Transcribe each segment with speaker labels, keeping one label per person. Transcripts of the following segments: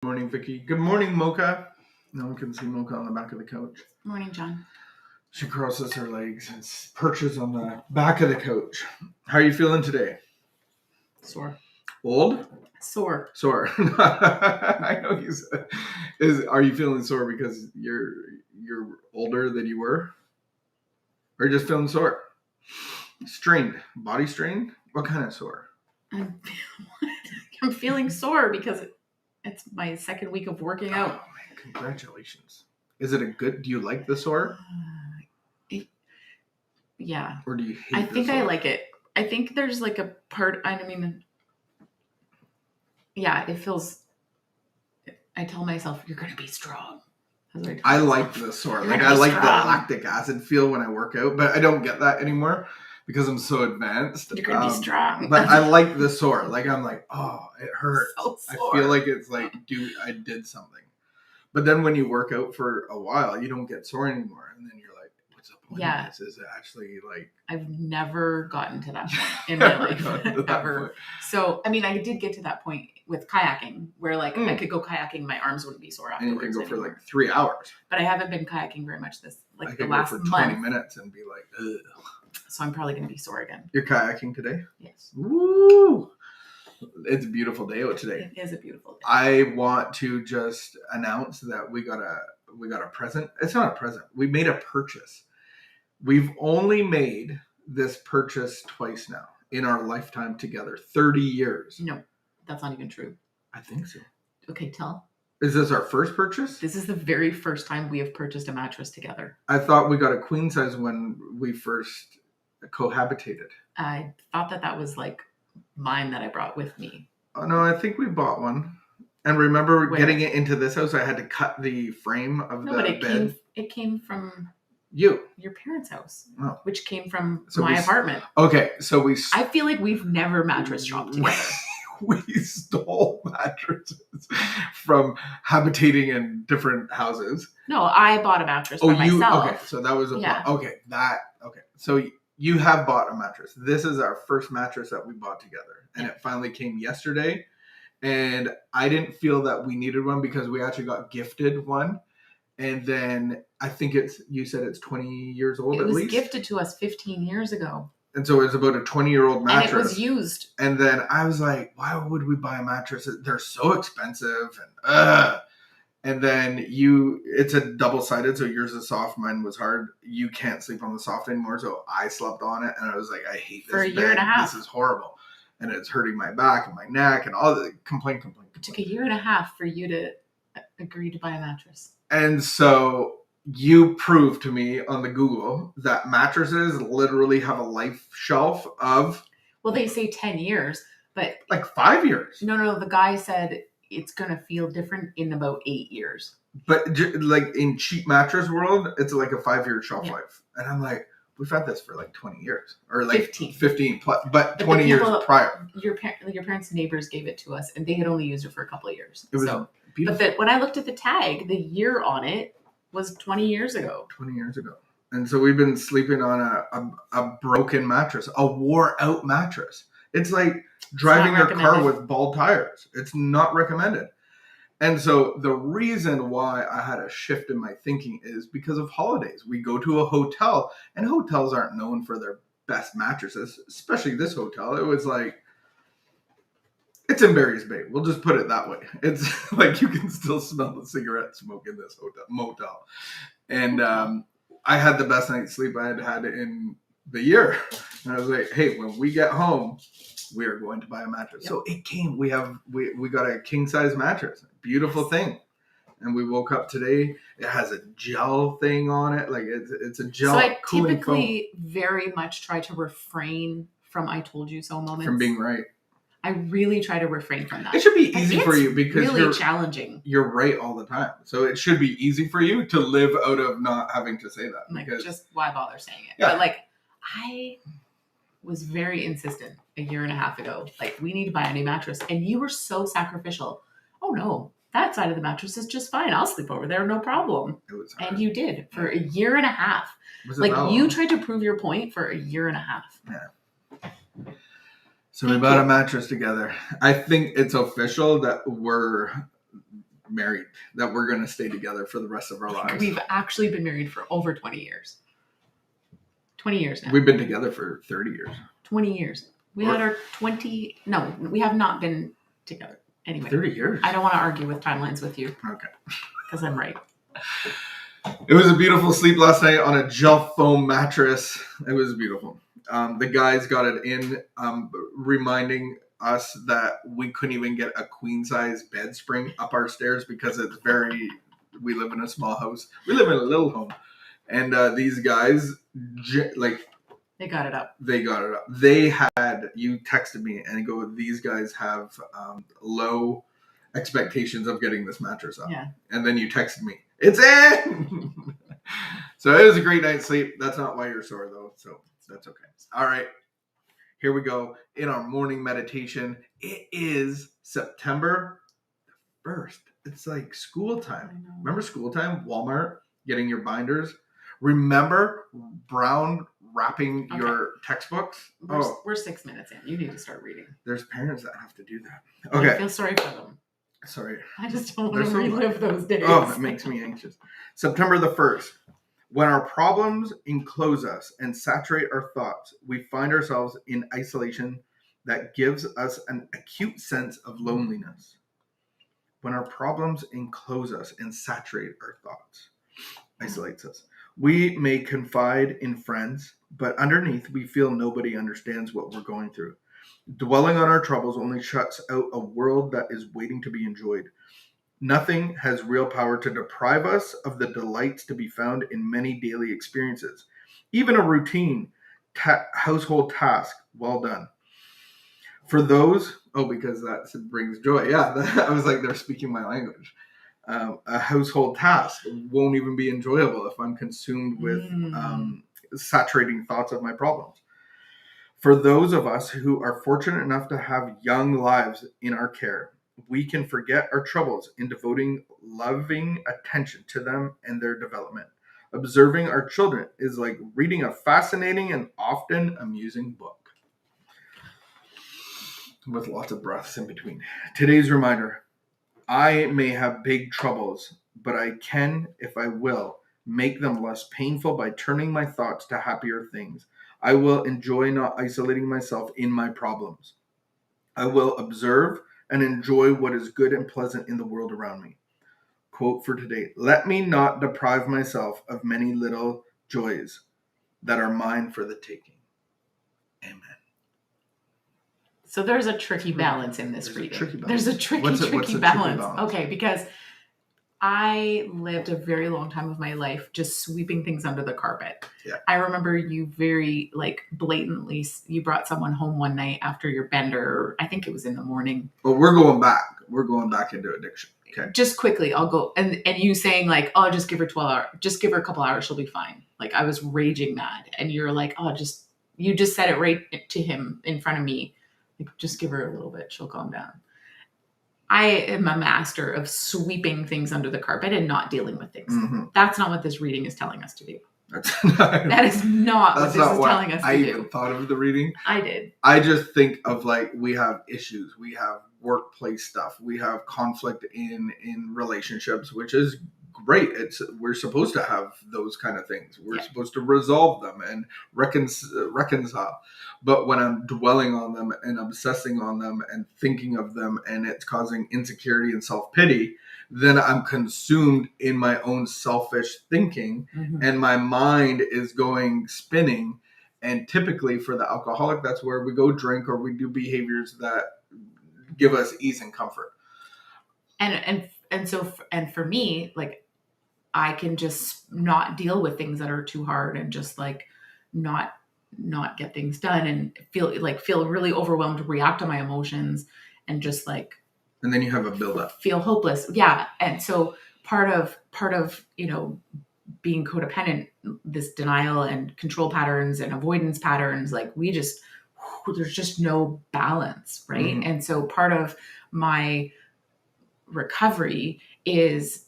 Speaker 1: Morning, Vicky. Good morning, Mocha. No one can see Mocha on the back of the couch.
Speaker 2: Morning, John.
Speaker 1: She crosses her legs and perches on the back of the couch. How are you feeling today?
Speaker 2: Sore.
Speaker 1: Old?
Speaker 2: Sore.
Speaker 1: I know you said. Are you feeling sore because you're older than you were? Or just feeling sore? Strained? Body strained? What kind of sore?
Speaker 2: I'm feeling sore because it's my second week of working out.
Speaker 1: Oh, man, congratulations. Is it a good... Do you like the sore?
Speaker 2: Yeah.
Speaker 1: Or do you hate
Speaker 2: I
Speaker 1: the
Speaker 2: think
Speaker 1: sore?
Speaker 2: I like it. I think there's like a part... yeah, it feels... I tell myself, you're going to be strong.
Speaker 1: I like the sore. Like, I like the lactic acid feel when I work out, but I don't get that anymore because I'm so advanced.
Speaker 2: You're going to be strong.
Speaker 1: But I like the sore. Like, I'm like, oh, it hurts.
Speaker 2: So
Speaker 1: I feel like it's like, dude, I did something. But then when you work out for a while, you don't get sore anymore. And then you're like, what's the point of this? Is it actually like...
Speaker 2: I've never gotten to that point in my life. Ever. So, I did get to that point with kayaking where like I could go kayaking, my arms wouldn't be sore afterwards.
Speaker 1: And you can go for like 3 hours.
Speaker 2: But I haven't been kayaking very much the last month.
Speaker 1: 20 minutes and be like, ugh.
Speaker 2: So I'm probably going to be sore again.
Speaker 1: You're kayaking today?
Speaker 2: Yes.
Speaker 1: Woo! It's a beautiful day out today.
Speaker 2: It is a beautiful day.
Speaker 1: I want to just announce that we got a present. It's not a present. We made a purchase. We've only made this purchase twice now in our lifetime together. 30 years.
Speaker 2: No, that's not even true.
Speaker 1: I think so.
Speaker 2: Okay, tell.
Speaker 1: Is this our first purchase?
Speaker 2: This is the very first time we have purchased a mattress together.
Speaker 1: I thought we got a queen size when we first cohabitated.
Speaker 2: I thought that was like mine that I brought with me.
Speaker 1: Oh, no, I think we bought one. And remember getting it into this house, I had to cut the frame of the bed.
Speaker 2: It came from
Speaker 1: your
Speaker 2: parents' house, which came from
Speaker 1: so
Speaker 2: my apartment.
Speaker 1: Okay, so
Speaker 2: I feel like we've never mattress shopped together.
Speaker 1: We stole mattresses from habitating in different houses.
Speaker 2: No, I bought a mattress by myself.
Speaker 1: Okay, so that was okay. So you have bought a mattress. This is our first mattress that we bought together, and it finally came yesterday. And I didn't feel that we needed one because we actually got gifted one. And then I think you said it's 20 years old at least? It was
Speaker 2: gifted to us 15 years ago.
Speaker 1: And so it's about a 20-year-old mattress.
Speaker 2: And it was used.
Speaker 1: And then I was like, why would we buy a mattress? They're so expensive. And then it's a double-sided, so yours is soft, mine was hard. You can't sleep on the soft anymore, so I slept on it. And I was like, I hate this
Speaker 2: for a year and a half.
Speaker 1: This is horrible. And it's hurting my back and my neck and all the complaint.
Speaker 2: It took a year and a half for you to agree to buy a mattress.
Speaker 1: And so you proved to me on the Google that mattresses literally have a life shelf of...
Speaker 2: Well, they say 10 years, but...
Speaker 1: Like 5 years.
Speaker 2: No. The guy said it's going to feel different in about 8 years.
Speaker 1: But like in cheap mattress world, it's like a 5-year shelf life. And I'm like... We've had this for like 20 years or like 15 plus, but 20 years prior.
Speaker 2: Your parents' neighbors gave it to us and they had only used it for a couple of years.
Speaker 1: It was beautiful.
Speaker 2: But when I looked at the tag, the year on it was 20 years ago.
Speaker 1: 20 years ago. And so we've been sleeping on a broken mattress, a wore out mattress. It's like driving your car with bald tires. It's not recommended. And so the reason why I had a shift in my thinking is because of holidays. We go to a hotel, and hotels aren't known for their best mattresses, especially this hotel. It was like, it's in Barry's Bay. We'll just put it that way. It's like you can still smell the cigarette smoke in this motel. And I had the best night's sleep I had in the year. And I was like, hey, when we get home, we are going to buy a mattress. Yep. So it came. We got a king size mattress. Beautiful thing. And we woke up today. It has a gel thing on it. Like it's a gel.
Speaker 2: So I typically very much try to refrain from I told you so moments.
Speaker 1: From being right.
Speaker 2: I really try to refrain from that.
Speaker 1: It should be easy for you because
Speaker 2: it's really challenging.
Speaker 1: You're right all the time. So it should be easy for you to live out of not having to say that.
Speaker 2: Like, just why bother saying it?
Speaker 1: Yeah.
Speaker 2: But like, I was very insistent a year and a half ago. Like, we need to buy a new mattress. And you were so sacrificial. Oh no, that side of the mattress is just fine. I'll sleep over there, no problem.
Speaker 1: It was hard.
Speaker 2: And you did for a year and a half. Like, you tried to prove your point for a year and a half.
Speaker 1: Yeah. So we bought a mattress together. I think it's official that married, that we're going to stay together for the rest of our lives.
Speaker 2: We've actually been married for over 20 years. 20 years now.
Speaker 1: We've been together for 30 years.
Speaker 2: 20 years. We had our 20... No, we have not been together. Anyway.
Speaker 1: 30 years?
Speaker 2: I don't want to argue with timelines with you.
Speaker 1: Okay.
Speaker 2: Because I'm right.
Speaker 1: It was a beautiful sleep last night on a gel foam mattress. It was beautiful. The guys got it in, reminding us that we couldn't even get a queen size bed spring up our stairs because it's we live in a small house. We live in a little home. And these guys,
Speaker 2: they got it up.
Speaker 1: They got it up. They had, you texted me and go, these guys have low expectations of getting this mattress up.
Speaker 2: Yeah.
Speaker 1: And then you texted me, it's in! So it was a great night's sleep. That's not why you're sore though. So that's okay. All right. Here we go in our morning meditation. It is September 1st. It's like school time. Remember school time? Walmart, getting your binders. Remember brown wrapping your textbooks?
Speaker 2: We're 6 minutes in. You need to start reading.
Speaker 1: There's parents that have to do that. Okay.
Speaker 2: I feel sorry for them.
Speaker 1: Sorry.
Speaker 2: I just don't want to relive those days.
Speaker 1: Oh, it makes me anxious. September the 1st. When our problems enclose us and saturate our thoughts, we find ourselves in isolation that gives us an acute sense of loneliness. When our problems enclose us and saturate our thoughts, isolates us. We may confide in friends, but underneath we feel nobody understands what we're going through. Dwelling on our troubles only shuts out a world that is waiting to be enjoyed. Nothing has real power to deprive us of the delights to be found in many daily experiences. Even a routine household task well done. For those, because that brings joy. Yeah, I was like, they're speaking my language. A household task won't even be enjoyable if I'm consumed with saturating thoughts of my problems. For those of us who are fortunate enough to have young lives in our care, we can forget our troubles in devoting loving attention to them and their development. Observing our children is like reading a fascinating and often amusing book. With lots of breaths in between. Today's reminder. I may have big troubles, but I can, if I will, make them less painful by turning my thoughts to happier things. I will enjoy not isolating myself in my problems. I will observe and enjoy what is good and pleasant in the world around me. Quote for today, let me not deprive myself of many little joys that are mine for the taking. Amen.
Speaker 2: So there's a tricky balance in this reading. There's a tricky
Speaker 1: balance.
Speaker 2: balance. Okay, because I lived a very long time of my life just sweeping things under the carpet.
Speaker 1: Yeah.
Speaker 2: I remember you very blatantly, you brought someone home one night after your bender. I think it was in the morning.
Speaker 1: Well, we're going back. We're going back into addiction. Okay.
Speaker 2: Just quickly, I'll go. And you saying just give her 12 hours. Just give her a couple hours. She'll be fine. I was raging mad. And you're like, you just said it right to him in front of me. Just give her a little bit. She'll calm down. I am a master of sweeping things under the carpet and not dealing with things. Mm-hmm. That's not what this reading is telling us to do. That is not what this is telling us to do. I even
Speaker 1: thought of the reading.
Speaker 2: I did.
Speaker 1: I just think of we have issues. We have workplace stuff. We have conflict in relationships, which is great. We're supposed to have those kind of things. We're supposed to resolve them and reconcile. But when I'm dwelling on them and obsessing on them and thinking of them and it's causing insecurity and self-pity, then I'm consumed in my own selfish thinking and my mind is going spinning. And typically for the alcoholic, that's where we go drink or we do behaviors that give us ease and comfort. And
Speaker 2: for me, I can just not deal with things that are too hard and just not get things done and feel really overwhelmed to react to my emotions and just
Speaker 1: and then you have a buildup.
Speaker 2: Feel hopeless. Yeah. And so part of being codependent, this denial and control patterns and avoidance patterns, there's just no balance. Right. Mm-hmm. And so part of my recovery is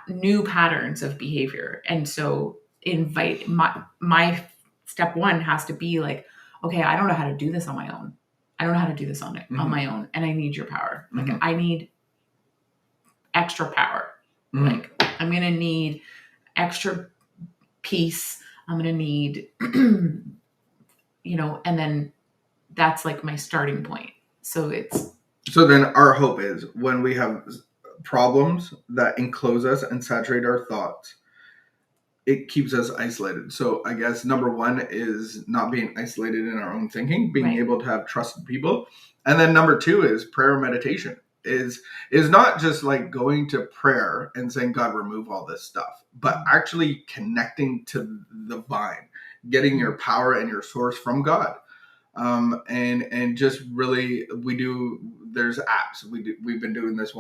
Speaker 2: new patterns of behavior. And so invite my step one has to be okay, I don't know how to do this on my own. I don't know how to do this on my own. And I need your power. I need extra power. Like, I'm going to need extra peace. I'm going to need, you know, and then that's like my starting point. So
Speaker 1: then our hope is when we have problems that enclose us and saturate our thoughts, it keeps us isolated. So I guess number one is not being isolated in our own thinking, being able to have trusted people. And then number two is prayer and meditation. Is not just like going to prayer and saying, God, remove all this stuff, but actually connecting to the vine, getting your power and your source from God. And just really, there's apps. We've been doing this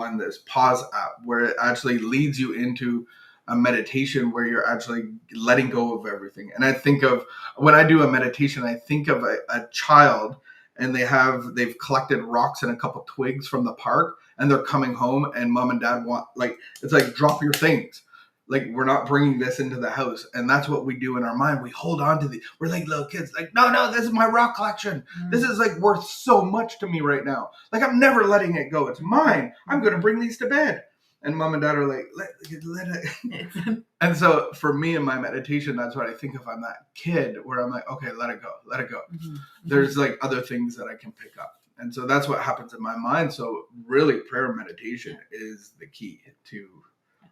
Speaker 1: pause app where it actually leads you into a meditation where you're actually letting go of everything. And I think of, when I do a meditation, I think of a child, and they've collected rocks and a couple twigs from the park, and they're coming home, and mom and dad it's like, drop your things. Like, we're not bringing this into the house. And that's what we do in our mind. We hold on to we're like little kids, like, no, this is my rock collection. This is like worth so much to me right now. Like, I'm never letting it go. It's mine. I'm going to bring these to bed. And mom and dad are like, let it. And so for me in my meditation, that's what I think of. I'm that kid where I'm like, okay, let it go. Mm-hmm. There's like other things that I can pick up. And so that's what happens in my mind. So really, prayer and meditation is the key to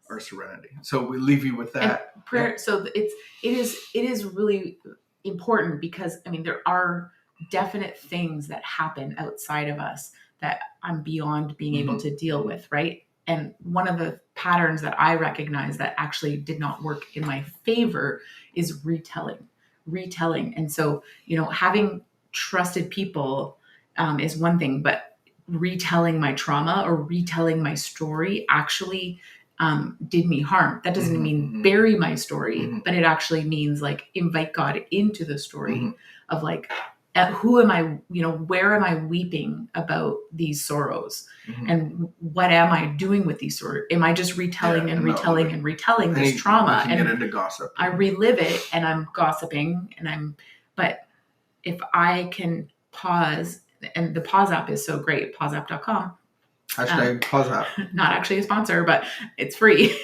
Speaker 1: our serenity. So we leave you with that.
Speaker 2: And prayer. Yeah. So it is really important, because I mean, there are definite things that happen outside of us that I'm beyond being able to deal with, right? And one of the patterns that I recognize that actually did not work in my favor is retelling. And so, you know, having trusted people is one thing, but retelling my trauma or retelling my story actually did me harm. That doesn't mean bury my story, but it actually means like invite God into the story of like, who am I, you know, where am I weeping about these sorrows? And what am I doing with these sorrows? Am I just retelling and retelling this trauma?
Speaker 1: And get into gossip.
Speaker 2: I relive it and I'm gossiping but if I can pause, and the pause app is so great, pauseapp.com.
Speaker 1: Hashtag pause app.
Speaker 2: Not actually a sponsor, but it's free.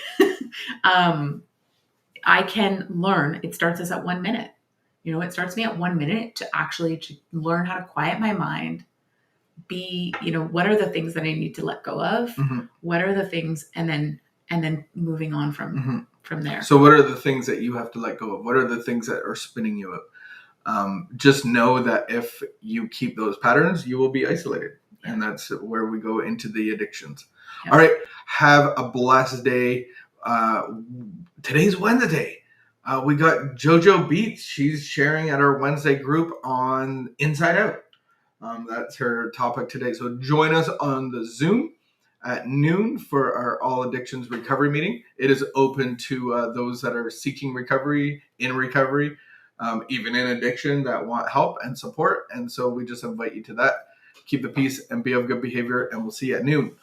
Speaker 2: I can learn. It starts us at 1 minute. You know, it starts me at 1 minute to learn how to quiet my mind. What are the things that I need to let go of? What are the things, and then moving on from there.
Speaker 1: So what are the things that you have to let go of? What are the things that are spinning you up? Just know that if you keep those patterns, you will be isolated. Yeah. And that's where we go into the addictions. Yeah. All right. Have a blessed day. Today's Wednesday. We got JoJo Beats. She's sharing at our Wednesday group on Inside Out. That's her topic today. So join us on the Zoom at noon for our All Addictions Recovery meeting. It is open to those that are seeking recovery, in recovery, even in addiction, that want help and support. And so we just invite you to that. Keep the peace and be of good behavior, and we'll see you at noon.